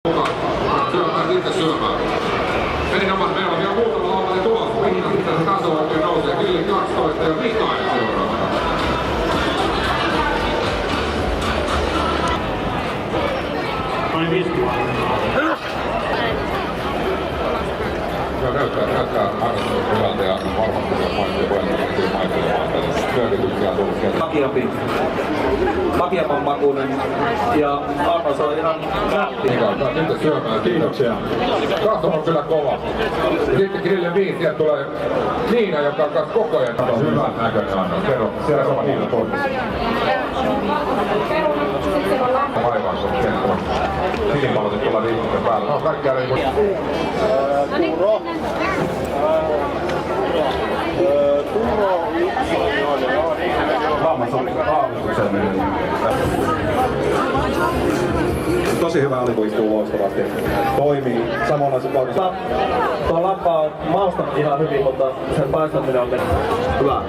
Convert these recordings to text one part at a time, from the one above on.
Syömään sitten syömään. Erinomainen, meillä on vielä muutama laukainen tulossa. Mihinä sitten se taso oikein nousee. Grilli 12 ja Mikael seuraava. Noin 50. Joo, näyttää harrastus hyvältä ja varmasti maistuu maistelemaan tällaista pyörityksiä tullut sieltä. Makiapan makuinen ja arvos on ihan rätti. Nyt syömään, kiitoksia. Kaso on kyllä kova. Ja sitten grillin 5, sieltä tulee Niina, joka on kanssa koko ajan hyvän näköinen annos. Kerro, siellä on Niina toimissa. Aivan, kun sen on silipalotit tuolla riikkisen päällä. No kaikkea niin kuin... Lammas on aavistuksen mennyt. Tosi hyvä oli, istuu loistavasti. Toimii samanlaisen paikassa. Tuo lampa on maustanut ihan hyvin, mutta sen paistaminen on Hyvä.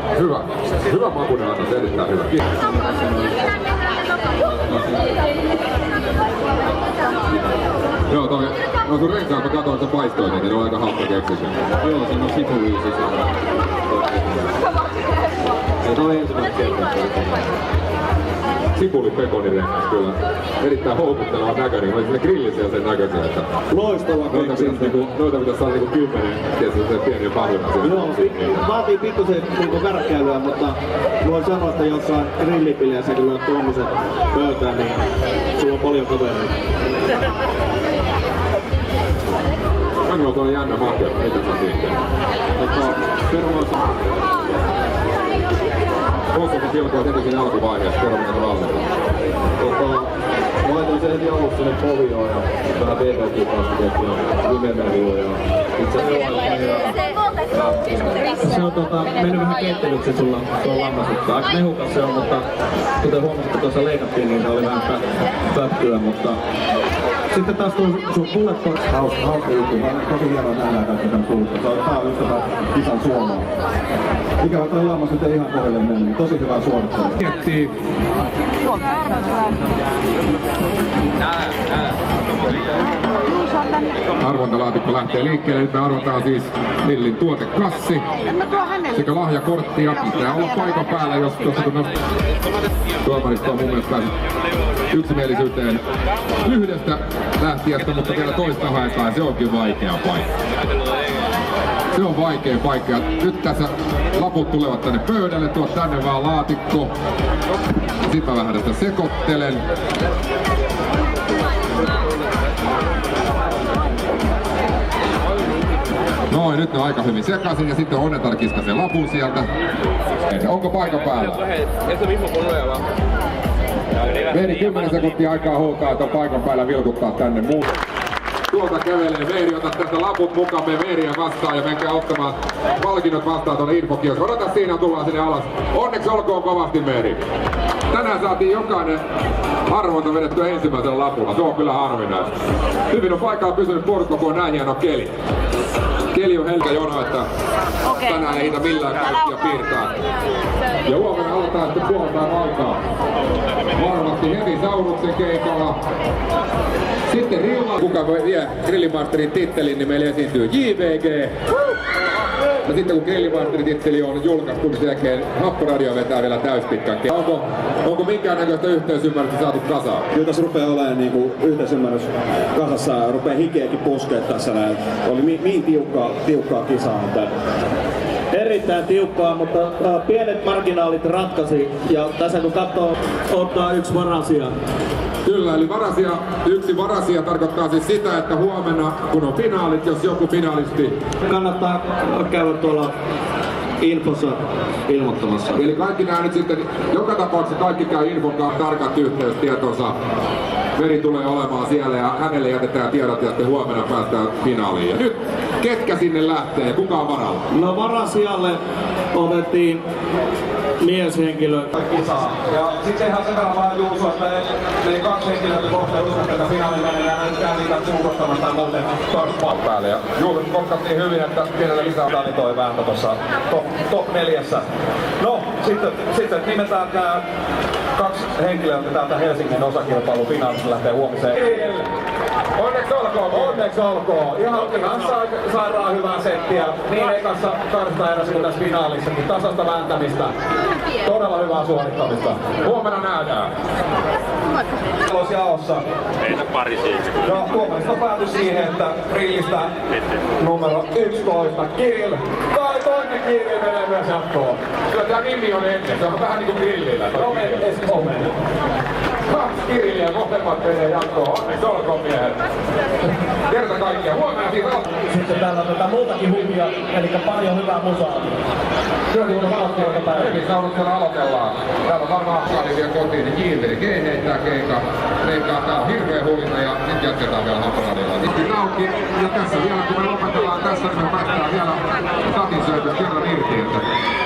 Hyvä makuinen annos, erittäin hyvä. Joo, toi, no sun renkaan mä katsoin, että sä paistoit niitä, ne on aika hauska keksitty. Joo, siinä on sipulia sisällä. Se on ensimmäinen kertaa. Sipuli-pekonirengas kyllä. Erittäin houkutteleva näköinen. Oli sinne grillissä jo sen näköisiä, että... Loistava keksintö. Noita pitäis saada niinku 10, tietysti pieniä pahvina siellä. Joo, vaatii pikkusen niinku värkkäilyä, mutta voin sanoa, että jossain grillipileissä kun lyöt tuommoiset pöytään, niin sulla on paljon kavereita. Manuel on jännä mahtia, mitä sä tiedät? Kosovo pilkoa tietenkin alkuvaiheessa, kerro mitä valmiita. Mä laitoin sen heti alussa sinne povioon ja vähän BBQ-kastikettia ja limemerua ja itse se on mennyt vähän keittelyksi sulla tuo lammasutta. Aika mehukas se on, mutta kuten huomasit, kun tuossa leikattiin, niin se oli vähän pättyä, mutta sitten taas sun bullet points. Hauska juttu. Mä olen tosi hienoa nähdä kaikki tämän tullutta. Tää on just tätä kisan suomaa. Ikävä toi lammas nyt ei ihan kohdelle mennyt. Tosi hyvää suorittelua. Miettii. Arvontalaatikko lähtee liikkeelle. Nyt me arvotaan siis Lillin tuotekassi sekä lahjakorttia. Pitää olla paikan päällä, jos tuossa kun tuomaristo on mun mielestä päässyt yksimielisyyteen yhdestä lähtijästä, mutta vielä toista haetaan. Se onkin vaikea paikka. Se on vaikea paikka. Nyt tässä laput tulevat tänne pöydälle. Tuo tänne vaan laatikko. Sitten mä vähän tästä sekoittelen. Noin, nyt ne on aika hyvin sekaisin ja sitten Onnetar kiskaa sen lapun sieltä. Onko paikan päällä? Veeri 10 sekuntia aikaa huutaa, että on paikan päällä vilkuttaa tänne muut. Tuolta kävelee Veeri, ota tästä laput mukaan, me Veeriä vastaan ja menkää ottamaan palkinnot vastaan tuonne infokiosk. Odota siinä, tullaan sinne alas. Onneksi olkoon kovasti Veeri. Tänään saatiin jokainen arvonta vedettyä ensimmäisellä lapulla, se on kyllä harvinaista. Hyvin on paikalla pysynyt porukka, kun on näin hieno keli. Keli on helkä jono, että tänään ei niitä millään kaikkia piirtää. Ja huomenna aletaan sitten puoltaan aikaa. Varmasti heti Sauruksen keikalla. Sitten Rilla, kuka vie Grillimasterin tittelin, niin meillä esiintyy JVG. Ja sitten kun Grillimasterin titteli on julkaistu, niin sen jälkeen Happoradio vetää vielä täyspitkän. Onko minkäännäköistä yhteisymmärrystä saatu kasaan? Kyllä tässä rupeaa olemaan niinku yhteisymmärrys kasassa, rupeaa hikeäkin puskea tässä näin. Oli niin tiukkaa kisaa. erittäin tiukkaa, mutta pienet marginaalit ratkaisi. Ja tässä kun katsoo, ottaa yksi varasia. Kyllä, eli yksi varasia tarkoittaa siis sitä, että huomenna kun on finaalit, jos joku finalisti... Kannattaa käydä tuolla infossa ilmoittamassa. Eli kaikki nämä nyt sitten, joka tapauksessa kaikki käy infokaan tarkat yhteystietonsa. Veri tulee olemaan siellä ja hänelle jätetään tiedot ja sitten huomenna päästään finaaliin. Ja nyt ketkä sinne lähtee? Kuka on varalla? No varasijalle otettiin mieshenkilö. Kisaa. Ja sitten ihan sen verran vaan Juuso, että meni kaksi henkilöä kohta uskottaa finaalin välillä ja nyt niitä suukottamasta ja muuten torspaan päälle. Ja Juuso kokattiin hyvin, että pienellä lisää. Dani toi vääntö tuossa top 4. No, sitten nimetään tää kaksi henkilöä, jotka täältä Helsingin osakilpailu finaalista lähtee huomiseen. Onneksi olkoon! Onneksi olkoon. Ihan sairaan hyvää settiä. Niin ekassa karsintaerässä kuin tässä finaalissakin. Tasasta vääntämistä. Todella hyvää suorittamista. Huomenna nähdään. Jaossa. Heitä pari siitä. No, tuomaristo päätyi siihen, että grillistä numero 11 Kirill. Tai toinen Kirill menee myös jatkoon. Kyllä tää nimi on ennen. Se on vähän niinku grillillä. Omen. 2 Kirilliä molemmat menee jatkoon. Onneksi olkoon miehet. Kerta kaikkiaan. Huomenna siitä on. Sitten täällä on tätä muutakin huvia, eli paljon hyvää musaa. Hevisaunut aloitellaan. Täällä on varmaan Afgaani vielä kotiin, niin JVG heittää keikan. Leikkaa tää on hirveä hulina ja nyt jatketaan vielä Haparadilla. Nyt auki ja tässä vielä kun me lopetellaan tässä, niin me päästään vielä takin syötys kerran irti.